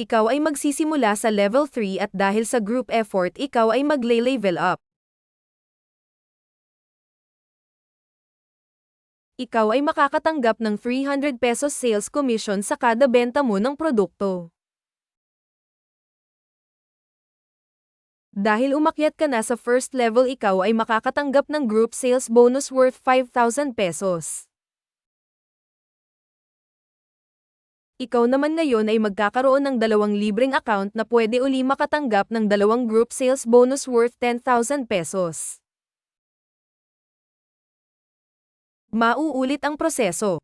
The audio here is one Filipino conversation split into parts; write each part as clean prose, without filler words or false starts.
Ikaw ay magsisimula sa level 3 at dahil sa group effort ikaw ay magle-level up. Ikaw ay makakatanggap ng 300 pesos sales commission sa kada benta mo ng produkto. Dahil umakyat ka na sa first level ikaw ay makakatanggap ng group sales bonus worth 5,000 pesos. Ikaw naman ngayon ay magkakaroon ng 2 libreng account na pwede uli makatanggap ng 2 group sales bonus worth 10,000 pesos. Mauulit ang proseso.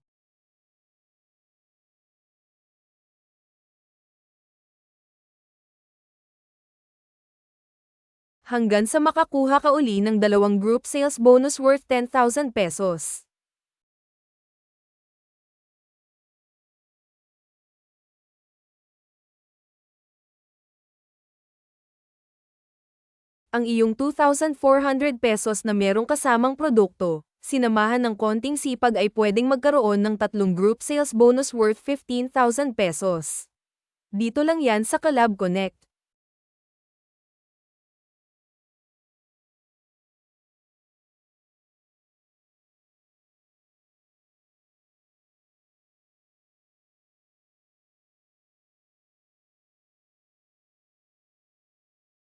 Hanggang sa makakuha ka uli ng 2 group sales bonus worth 10,000 pesos. Ang iyong 2,400 pesos na merong kasamang produkto, sinamahan ng konting sipag ay pwedeng magkaroon ng 3 group sales bonus worth 15,000 pesos. Dito lang yan sa Collab Connect.